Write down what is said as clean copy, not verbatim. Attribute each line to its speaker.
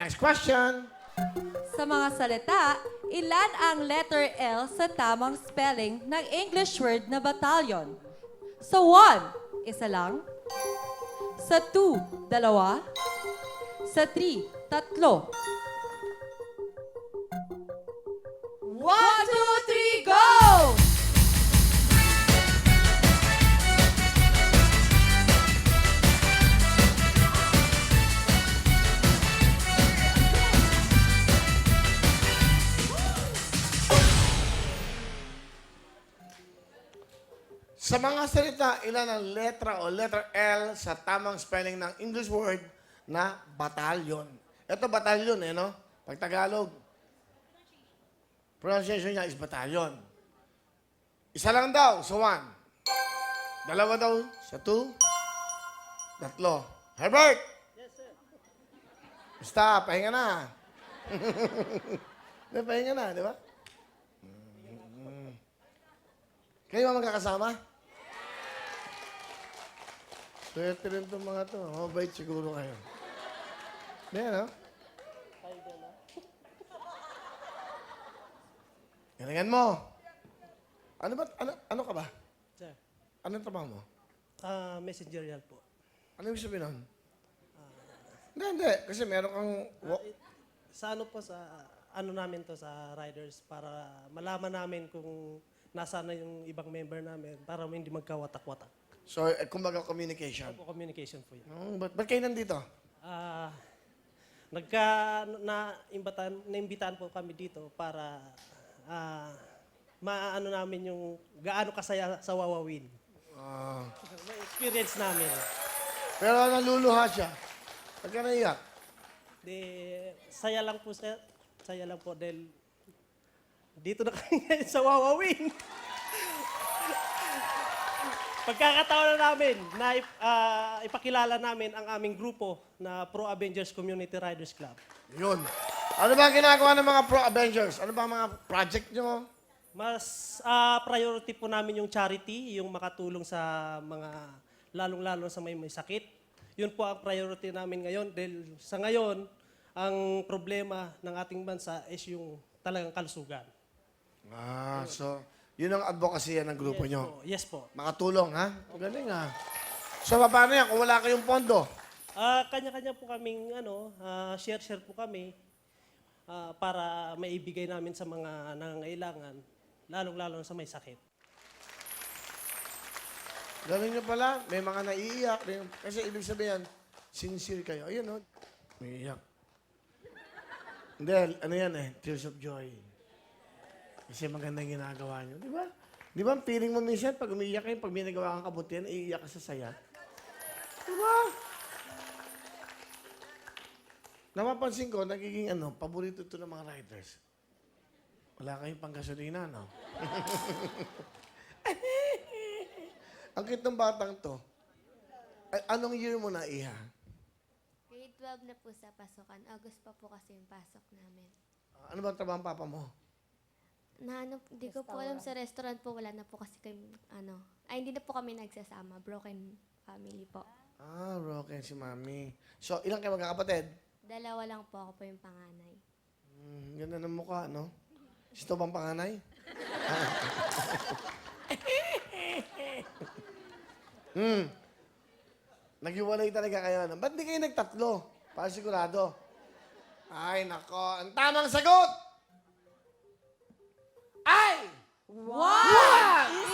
Speaker 1: Next question.
Speaker 2: Sa mga salita, ilan ang letter L sa tamang spelling ng English word na battalion? Sa 1, isa lang. Sa 2, dalawa. Sa 3, tatlo. 1, 2, 3, go!
Speaker 1: Sa mga salita, ilan ang letra o letter L sa tamang spelling ng English word na batalyon? Ito batalyon no? Pag Tagalog, pronunciation niya is batalyon. Isa lang daw sa 1. Dalawa daw sa 2. Tatlo. Herbert! Yes, sir. Basta, pahinga na. Pahinga na, di ba? Kayo ba magkakasama? Swerte rin itong mga to. Mabait siguro kayo. Hindi, no? Galingan mo. Ano ba? Ano ka ba?
Speaker 3: Sir,
Speaker 1: Anong trabaho mo?
Speaker 3: messengeriyal po.
Speaker 1: Ano ibig sabihin nun? Hindi. Kasi meron kang...
Speaker 3: Sa ano po, sa ano namin to sa riders para malaman namin kung nasaan na yung ibang member namin para hindi magkawatak-watak.
Speaker 1: So, kumbaga communication.
Speaker 3: Po communication po yun.
Speaker 1: Ba't kayo nandito?
Speaker 3: Naimbitahan po kami dito para maano namin yung gaano kasaya sa Wawawin. May experience namin.
Speaker 1: Pero naluluha siya. Pag ka naiyak.
Speaker 3: Saya lang po dahil dito na kami ngayon sa Wawawin. Pagkakataon na namin na ipakilala namin ang aming grupo na Pro Avengers Community Riders Club.
Speaker 1: Yun. Ano ba ang ginagawa ng mga Pro Avengers? Ano ba ang mga project nyo?
Speaker 3: Mas priority po namin yung charity, yung makatulong sa mga lalong-lalo sa may sakit. Yun po ang priority namin ngayon dahil sa ngayon, ang problema ng ating bansa is yung talagang kalusugan.
Speaker 1: So, yun ang advocacy ng grupo nyo.
Speaker 3: Yes po.
Speaker 1: Makatulong, ha? Galing, ha? So, paano yan kung wala kayong pondo?
Speaker 3: Kanya-kanya po kaming share-share po kami para maibigay namin sa mga nangangailangan, lalong-lalo sa may sakit.
Speaker 1: Galing nyo pala. May mga naiiyak. Kasi ibig sabihin, sincere kayo. Ayun, no? May iyak. Hindi, ano yan tears of joy. Kasi magandang ginagawa nyo. Di ba? Di ba ang feeling mo minsan, pag umiiyak kayo, pag may nagawa kang kabutihan, iiyak ka sa saya? Di ba? Napapansin ko, nagiging paborito ito ng mga riders. Wala kayong panggasolina, no? Ang cute ng batang to. Anong year mo na, Iha?
Speaker 4: Grade 12 na po sa pasukan. August pa po kasi yung pasok namin.
Speaker 1: Ano ba ang trabaho ng papa mo?
Speaker 4: Hindi ko po alam sa restaurant po. Wala na po kasi hindi na po kami nagsasama. Broken family po.
Speaker 1: Broken si mami. So, ilang kayo magkakapatid?
Speaker 4: 2 lang po. Ako po yung panganay.
Speaker 1: Ganda ng mukha, no? Sito bang panganay? Naghiwalay talaga kayo. Ba't di kayo nagtatlo? Para sigurado. Ay, nako. Ang tamang sagot! Ay!
Speaker 2: One!